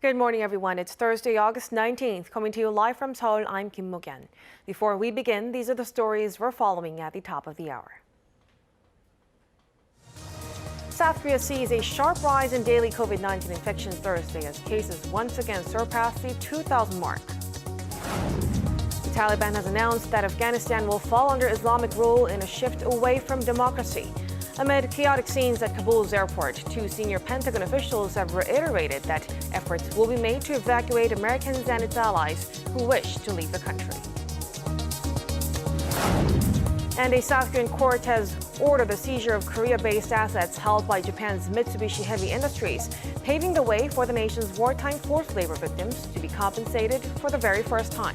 Good morning, everyone. It's Thursday, August 19th. Coming to you live from Seoul, I'm Kim Mo-kyen. Before we begin, these are the stories we're following at the top of the hour. South Korea sees a sharp rise in daily COVID-19 infections Thursday as cases once again surpass the 2,000 mark. The Taliban has announced that Afghanistan will fall under Islamic rule in a shift away from democracy. Amid chaotic scenes at Kabul's airport, two senior Pentagon officials have reiterated that efforts will be made to evacuate Americans and its allies who wish to leave the country. And a South Korean court has ordered the seizure of Korea-based assets held by Japan's Mitsubishi Heavy Industries, paving the way for the nation's wartime forced labor victims to be compensated for the very first time.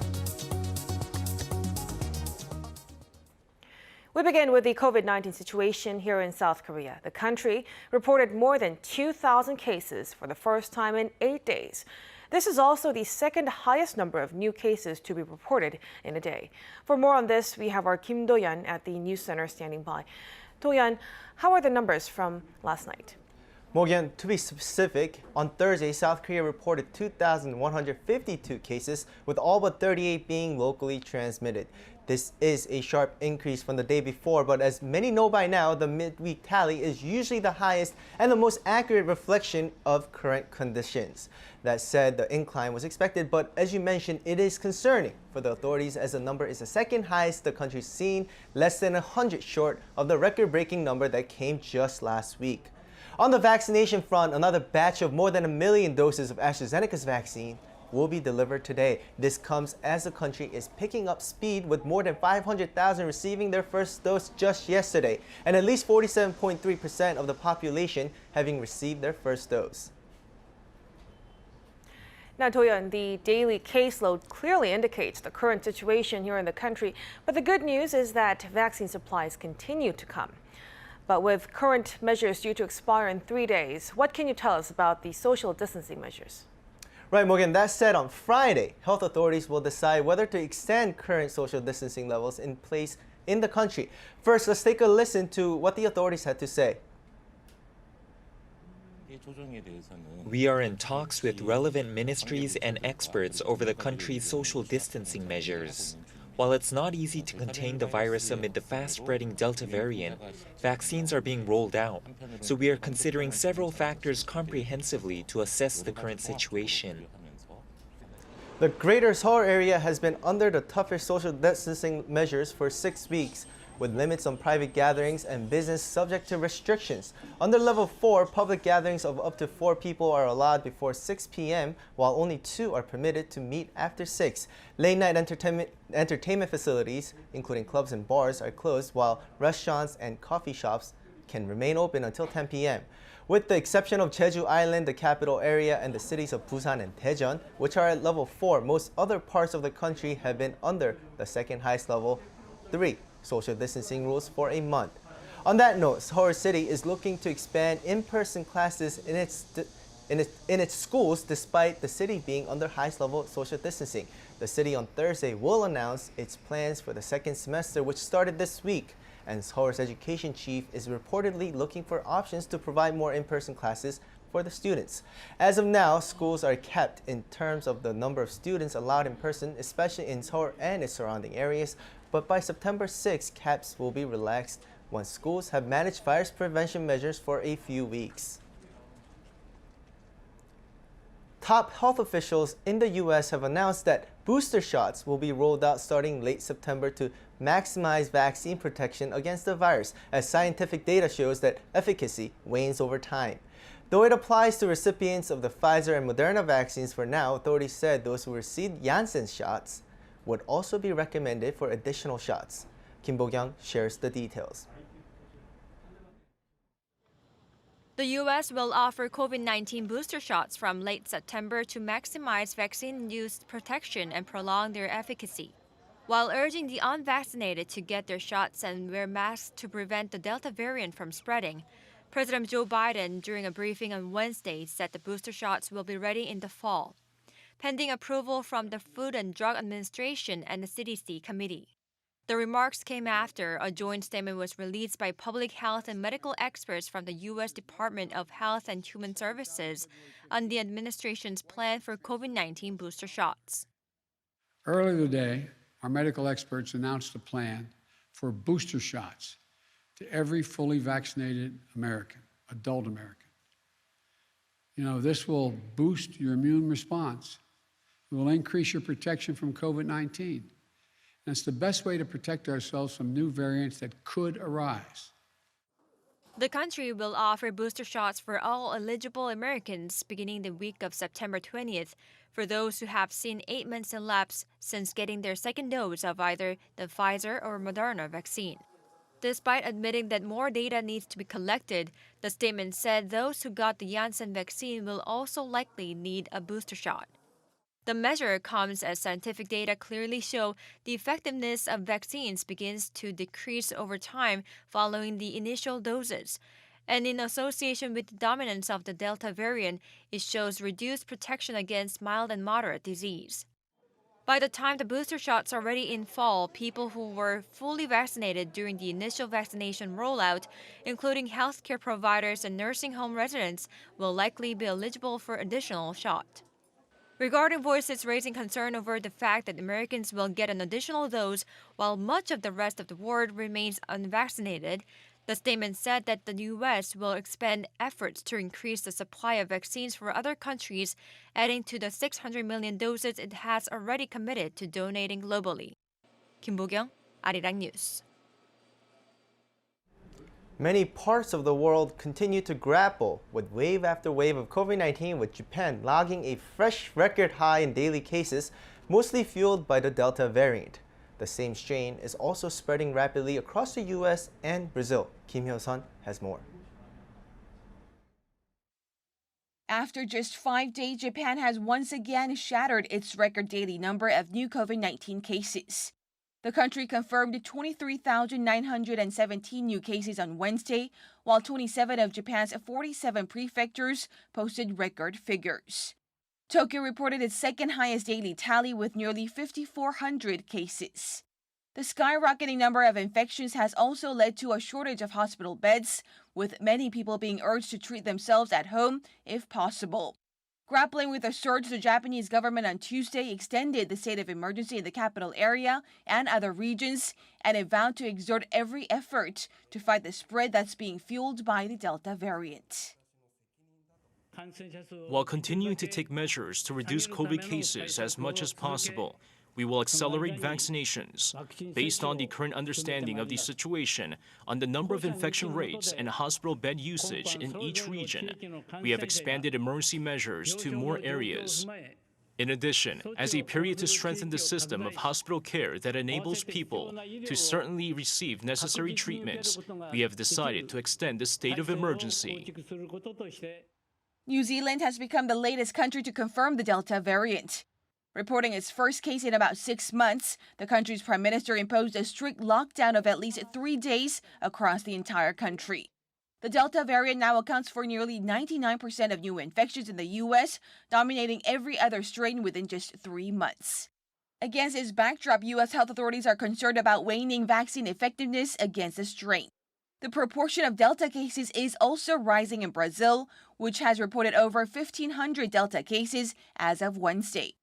We begin with the COVID-19 situation here in South Korea. The country reported more than 2,000 cases for the first time in 8 days. This is also the second highest number of new cases to be reported in a day. For more on this, we have our Kim Do-yeon at the News Center standing by. Do-yeon, how are the numbers from last night? Mo-kyen, to be specific, on Thursday, South Korea reported 2,152 cases, with all but 38 being locally transmitted. This is a sharp increase from the day before, but as many know by now, the midweek tally is usually the highest and the most accurate reflection of current conditions. That said, the incline was expected, but as you mentioned, it is concerning for the authorities as the number is the second highest the country's seen, less than 100 short of the record-breaking number that came just last week. On the vaccination front, another batch of more than 1 million doses of AstraZeneca's vaccine will be delivered today. This comes as the country is picking up speed, with more than 500,000 receiving their first dose just yesterday, and at least 47.3% of the population having received their first dose. Now, Do-yeon, the daily caseload clearly indicates the current situation here in the country, but the good news is that vaccine supplies continue to come. But with current measures due to expire in 3 days, what can you tell us about the social distancing measures? Right, Morgan, that said, on Friday, health authorities will decide whether to extend current social distancing levels in place in the country. First, let's take a listen to what the authorities had to say. We are in talks with relevant ministries and experts over the country's social distancing measures. While it's not easy to contain the virus amid the fast-spreading Delta variant, vaccines are being rolled out, so we are considering several factors comprehensively to assess the current situation. The Greater Seoul area has been under the toughest social distancing measures for 6 weeks, with limits on private gatherings and business subject to restrictions. Under level 4, public gatherings of up to 4 people are allowed before 6 p.m., while only 2 are permitted to meet after 6. Late-night entertainment facilities, including clubs and bars, are closed, while restaurants and coffee shops can remain open until 10 p.m. With the exception of Jeju Island, the capital area, and the cities of Busan and Daejeon, which are at level 4, most other parts of the country have been under the second highest level 3 social distancing rules for a month. On that note, Seoul City is looking to expand in-person classes in its schools despite the city being under highest level social distancing. The city on Thursday will announce its plans for the second semester, which started this week, and Seoul's education chief is reportedly looking for options to provide more in-person classes for the students. As of now, schools are kept in terms of the number of students allowed in person, especially in Seoul and its surrounding areas. But by September 6, caps will be relaxed once schools have managed virus prevention measures for a few weeks. Top health officials in the U.S. have announced that booster shots will be rolled out starting late September to maximize vaccine protection against the virus, as scientific data shows that efficacy wanes over time. Though it applies to recipients of the Pfizer and Moderna vaccines for now, authorities said those who received Janssen's shots would also be recommended for additional shots. Kim Bo-kyung shares the details. The U.S. will offer COVID-19 booster shots from late September to maximize vaccine-induced protection and prolong their efficacy, while urging the unvaccinated to get their shots and wear masks to prevent the Delta variant from spreading. President Joe Biden, during a briefing on Wednesday, said the booster shots will be ready in the fall, pending approval from the Food and Drug Administration and the CDC committee. The remarks came after a joint statement was released by public health and medical experts from the U.S. Department of Health and Human Services on the administration's plan for COVID-19 booster shots. Earlier today, our medical experts announced a plan for booster shots to every fully vaccinated American, adult American. This will boost your immune response. It will increase your protection from COVID-19. And it's the best way to protect ourselves from new variants that could arise. The country will offer booster shots for all eligible Americans beginning the week of September 20th for those who have seen 8 months elapse since getting their second dose of either the Pfizer or Moderna vaccine. Despite admitting that more data needs to be collected, the statement said those who got the Janssen vaccine will also likely need a booster shot. The measure comes as scientific data clearly show the effectiveness of vaccines begins to decrease over time following the initial doses. And in association with the dominance of the Delta variant, it shows reduced protection against mild and moderate disease. By the time the booster shots are ready in fall, people who were fully vaccinated during the initial vaccination rollout, including healthcare providers and nursing home residents, will likely be eligible for additional shot. Regarding voices raising concern over the fact that Americans will get an additional dose while much of the rest of the world remains unvaccinated, the statement said that the U.S. will expend efforts to increase the supply of vaccines for other countries, adding to the 600 million doses it has already committed to donating globally. Kim Bo-kyung, Arirang News. Many parts of the world continue to grapple with wave after wave of COVID-19, with Japan logging a fresh record high in daily cases, mostly fueled by the Delta variant. The same strain is also spreading rapidly across the U.S. and Brazil. Kim Hyo-sun has more. After just 5 days, Japan has once again shattered its record daily number of new COVID-19 cases. The country confirmed 23,917 new cases on Wednesday, while 27 of Japan's 47 prefectures posted record figures. Tokyo reported its second highest daily tally with nearly 5,400 cases. The skyrocketing number of infections has also led to a shortage of hospital beds, with many people being urged to treat themselves at home if possible. Grappling with the surge, the Japanese government on Tuesday extended the state of emergency in the capital area and other regions, and it vowed to exert every effort to fight the spread that's being fueled by the Delta variant. While continuing to take measures to reduce COVID cases as much as possible, we will accelerate vaccinations. Based on the current understanding of the situation, on the number of infection rates and hospital bed usage in each region, we have expanded emergency measures to more areas. In addition, as a period to strengthen the system of hospital care that enables people to certainly receive necessary treatments, we have decided to extend the state of emergency. New Zealand has become the latest country to confirm the Delta variant. Reporting its first case in about 6 months, the country's prime minister imposed a strict lockdown of at least 3 days across the entire country. The Delta variant now accounts for nearly 99% of new infections in the U.S., dominating every other strain within just 3 months. Against this backdrop, U.S. health authorities are concerned about waning vaccine effectiveness against the strain. The proportion of Delta cases is also rising in Brazil, which has reported over 1,500 Delta cases as of Wednesday.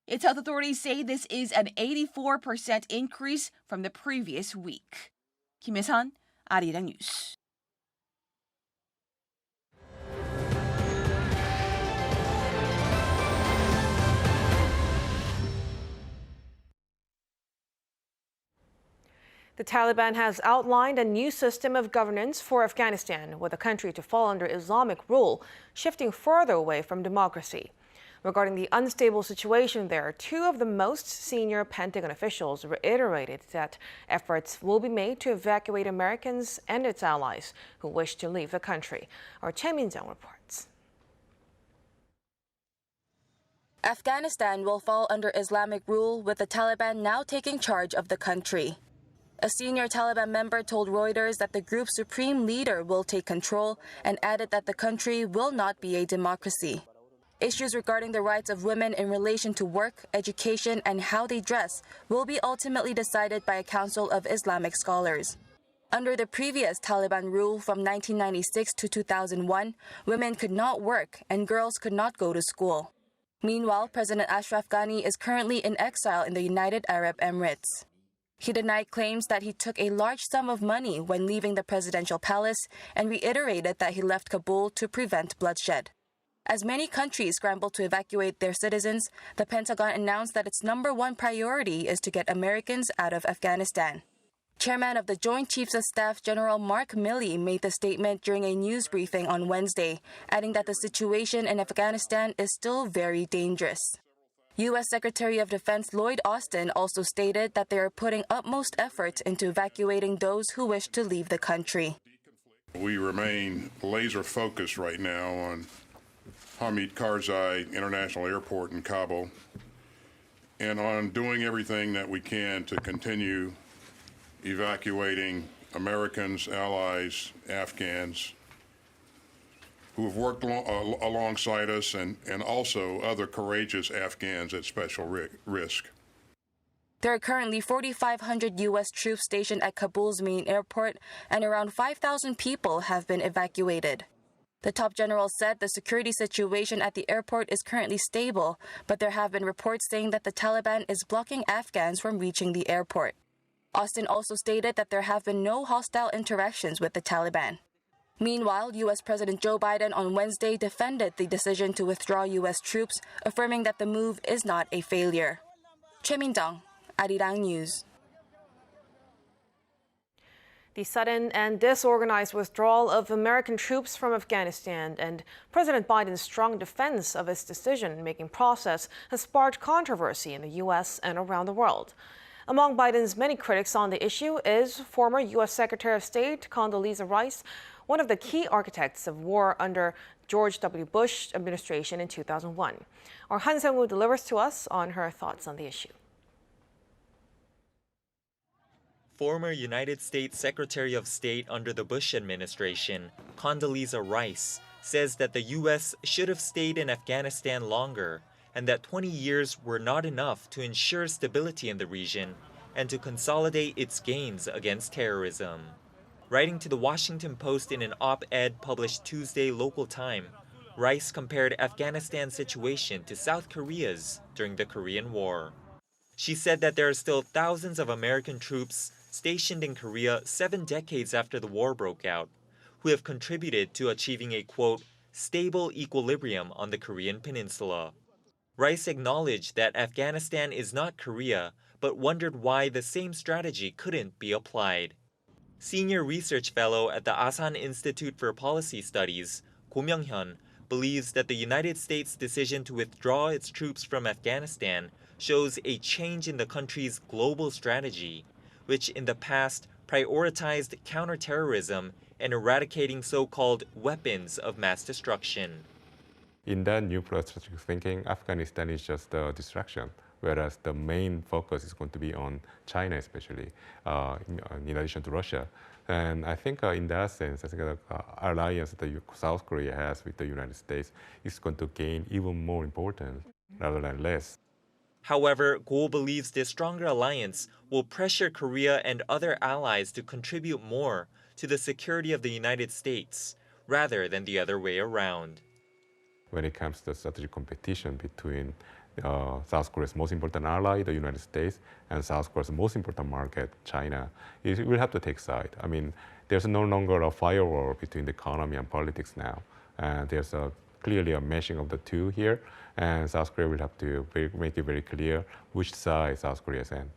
Its health authorities say this is an 84% increase from the previous week. Kim Hyo-sun, Arirang News. The Taliban has outlined a new system of governance for Afghanistan, with the country to fall under Islamic rule, shifting further away from democracy. Regarding the unstable situation there, 2 of the most senior Pentagon officials reiterated that efforts will be made to evacuate Americans and its allies who wish to leave the country. Our Choi Min-jung reports. Afghanistan will fall under Islamic rule, with the Taliban now taking charge of the country. A senior Taliban member told Reuters that the group's supreme leader will take control and added that the country will not be a democracy. Issues regarding the rights of women in relation to work, education, and how they dress will be ultimately decided by a council of Islamic scholars. Under the previous Taliban rule from 1996 to 2001, women could not work and girls could not go to school. Meanwhile, President Ashraf Ghani is currently in exile in the United Arab Emirates. He denied claims that he took a large sum of money when leaving the presidential palace and reiterated that he left Kabul to prevent bloodshed. As many countries scramble to evacuate their citizens, the Pentagon announced that its #1 priority is to get Americans out of Afghanistan. Chairman of the Joint Chiefs of Staff General Mark Milley made the statement during a news briefing on Wednesday, adding that the situation in Afghanistan is still very dangerous. U.S. Secretary of Defense Lloyd Austin also stated that they are putting utmost effort into evacuating those who wish to leave the country. We remain laser focused right now on Hamid Karzai International Airport in Kabul and on doing everything that we can to continue evacuating Americans, allies, Afghans who have worked alongside us and also other courageous Afghans at special risk. There are currently 4,500 U.S. troops stationed at Kabul's main airport, and around 5,000 people have been evacuated. The top general said the security situation at the airport is currently stable, but there have been reports saying that the Taliban is blocking Afghans from reaching the airport. Austin also stated that there have been no hostile interactions with the Taliban. Meanwhile, U.S. President Joe Biden on Wednesday defended the decision to withdraw U.S. troops, affirming that the move is not a failure. Choi Min-dong, Arirang News. The sudden and disorganized withdrawal of American troops from Afghanistan and President Biden's strong defense of his decision-making process has sparked controversy in the U.S. and around the world. Among Biden's many critics on the issue is former U.S. Secretary of State Condoleezza Rice, one of the key architects of war under George W. Bush administration in 2001. Our Han Seung-woo delivers to us on her thoughts on the issue. Former United States Secretary of State under the Bush administration, Condoleezza Rice, says that the U.S. should have stayed in Afghanistan longer and that 20 years were not enough to ensure stability in the region and to consolidate its gains against terrorism. Writing to the Washington Post in an op-ed published Tuesday local time, Rice compared Afghanistan's situation to South Korea's during the Korean War. She said that there are still thousands of American troops stationed in Korea 7 decades after the war broke out, who have contributed to achieving a, quote, stable equilibrium on the Korean peninsula. Rice acknowledged that Afghanistan is not Korea, but wondered why the same strategy couldn't be applied. Senior research fellow at the Asan Institute for Policy Studies, Go Myung-hyun, believes that the United States' decision to withdraw its troops from Afghanistan shows a change in the country's global strategy, which in the past prioritized counterterrorism and eradicating so-called weapons of mass destruction. In that new strategic thinking, Afghanistan is just a distraction, whereas the main focus is going to be on China, especially, in addition to Russia. And I think in that sense, I think the alliance that South Korea has with the United States is going to gain even more importance rather than less. However, Go believes this stronger alliance will pressure Korea and other allies to contribute more to the security of the United States, rather than the other way around. When it comes to strategic competition between South Korea's most important ally, the United States, and South Korea's most important market, China, it will have to take side. I mean, there's no longer a firewall between the economy and politics now. And there's clearly a meshing of the two here, and South Korea will have to make it very clear which side South Korea is in.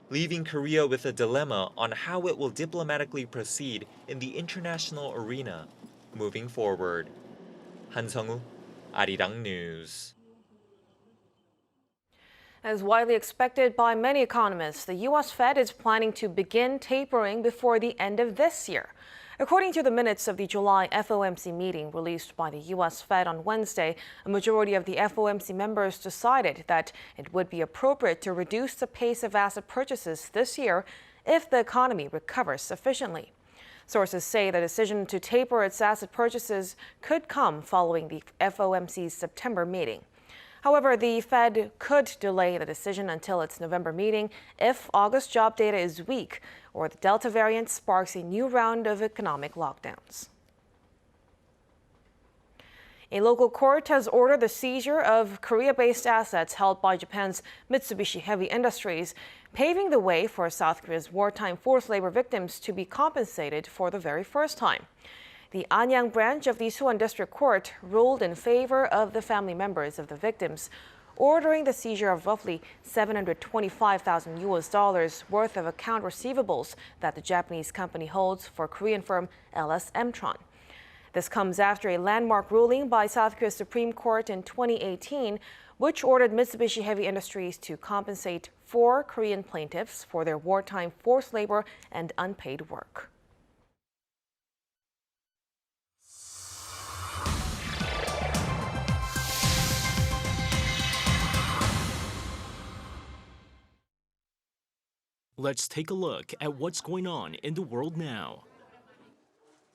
Leaving Korea with a dilemma on how it will diplomatically proceed in the international arena moving forward. Han Seung-woo, Arirang News. As widely expected by many economists, the U.S. Fed is planning to begin tapering before the end of this year. According to the minutes of the July FOMC meeting released by the U.S. Fed on Wednesday, a majority of the FOMC members decided that it would be appropriate to reduce the pace of asset purchases this year if the economy recovers sufficiently. Sources say the decision to taper its asset purchases could come following the FOMC's September meeting. However, the Fed could delay the decision until its November meeting if August job data is weak or the Delta variant sparks a new round of economic lockdowns. A local court has ordered the seizure of Korea-based assets held by Japan's Mitsubishi Heavy Industries, paving the way for South Korea's wartime forced labor victims to be compensated for the very first time. The Anyang branch of the Suwon District Court ruled in favor of the family members of the victims, ordering the seizure of roughly $725,000 worth of account receivables that the Japanese company holds for Korean firm LS Mtron. This comes after a landmark ruling by South Korea's Supreme Court in 2018, which ordered Mitsubishi Heavy Industries to compensate 4 Korean plaintiffs for their wartime forced labor and unpaid work. Let's take a look at what's going on in the world now.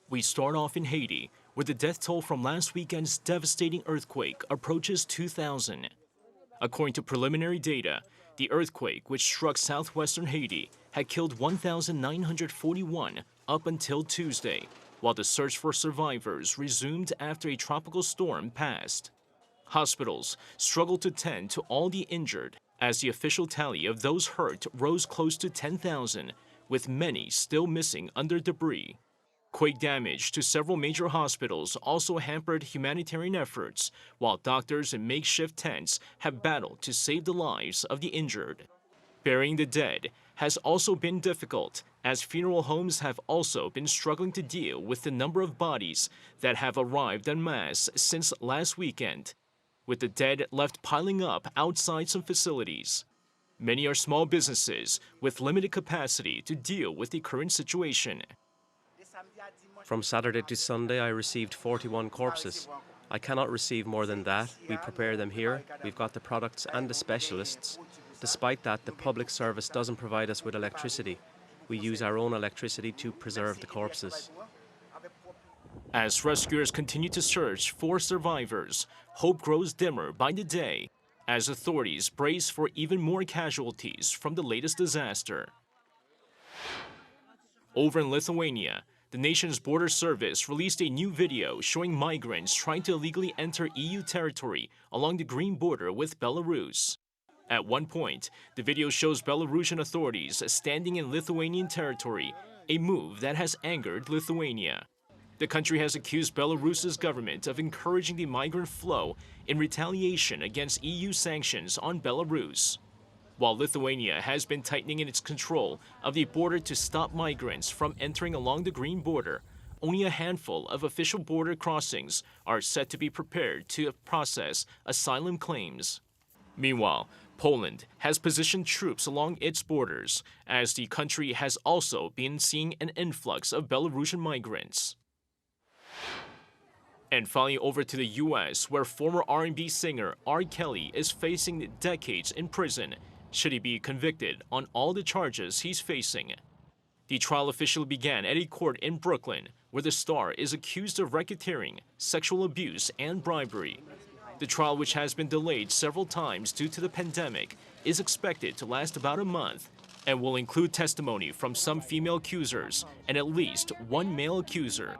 We start off in Haiti, where the death toll from last weekend's devastating earthquake approaches 2,000. According to preliminary data, the earthquake, which struck southwestern Haiti, had killed 1,941 up until Tuesday, while the search for survivors resumed after a tropical storm passed. Hospitals struggled to tend to all the injured, as the official tally of those hurt rose close to 10,000, with many still missing under debris. Quake damage to several major hospitals also hampered humanitarian efforts, while doctors in makeshift tents have battled to save the lives of the injured. Burying the dead has also been difficult, as funeral homes have also been struggling to deal with the number of bodies that have arrived en masse since last weekend, with the dead left piling up outside some facilities. Many are small businesses with limited capacity to deal with the current situation. From Saturday to Sunday, I received 41 corpses. I cannot receive more than that. We prepare them here. We've got the products and the specialists. Despite that, the public service doesn't provide us with electricity. We use our own electricity to preserve the corpses. As rescuers continue to search for survivors, hope grows dimmer by the day, as authorities brace for even more casualties from the latest disaster. Over in Lithuania, the nation's border service released a new video showing migrants trying to illegally enter EU territory along the green border with Belarus. At one point, the video shows Belarusian authorities standing in Lithuanian territory, a move that has angered Lithuania. The country has accused Belarus's government of encouraging the migrant flow in retaliation against EU sanctions on Belarus. While Lithuania has been tightening its control of the border to stop migrants from entering along the green border, only a handful of official border crossings are set to be prepared to process asylum claims. Meanwhile, Poland has positioned troops along its borders, as the country has also been seeing an influx of Belarusian migrants. And finally, over to the U.S., where former R&B singer R. Kelly is facing decades in prison should he be convicted on all the charges he's facing. The trial officially began at a court in Brooklyn, where the star is accused of racketeering, sexual abuse, and bribery. The trial, which has been delayed several times due to the pandemic, is expected to last about a month and will include testimony from some female accusers and at least one male accuser.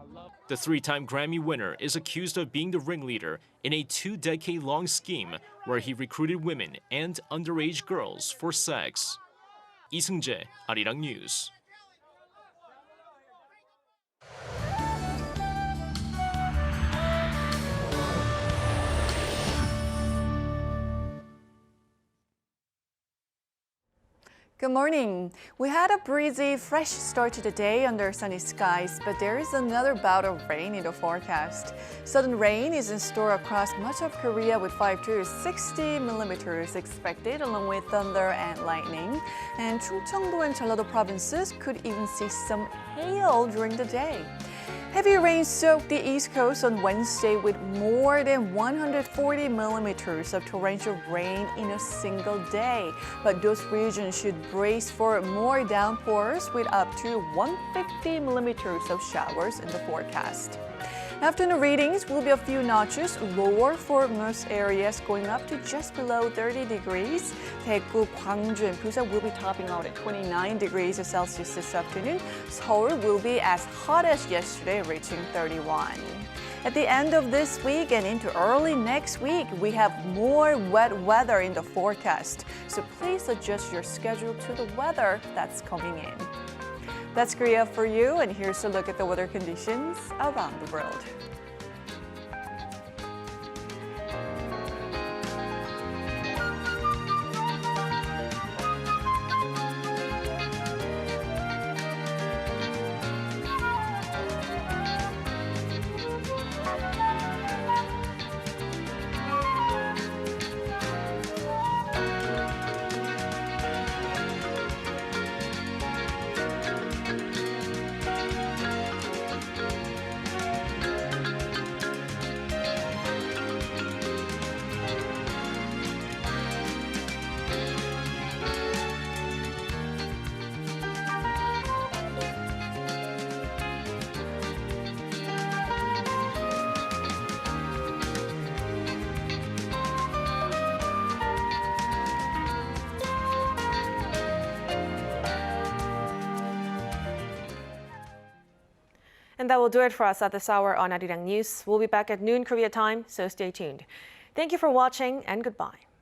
The 3-time Grammy winner is accused of being the ringleader in a 2-decade-long scheme where he recruited women and underage girls for sex. 이승재, Arirang News. Good morning. We had a breezy, fresh start to the day under sunny skies, but there is another bout of rain in the forecast. Sudden rain is in store across much of Korea with 5 to 60 millimeters expected, along with thunder and lightning. And Chungcheongdo and Jeollado provinces could even see some hail during the day. Heavy rain soaked the East Coast on Wednesday with more than 140 millimeters of torrential rain in a single day. But those regions should brace for more downpours with up to 150 millimeters of showers in the forecast. Afternoon readings will be a few notches lower for most areas, going up to just below 30 degrees. Daegu, Gwangju, and Busan will be topping out at 29 degrees Celsius this afternoon. Seoul will be as hot as yesterday, reaching 31. At the end of this week and into early next week, we have more wet weather in the forecast. So please adjust your schedule to the weather that's coming in. That's Korea for you, and here's a look at the weather conditions around the world. And that will do it for us at this hour on Arirang News. We'll be back at noon Korea time, so stay tuned. Thank you for watching and goodbye.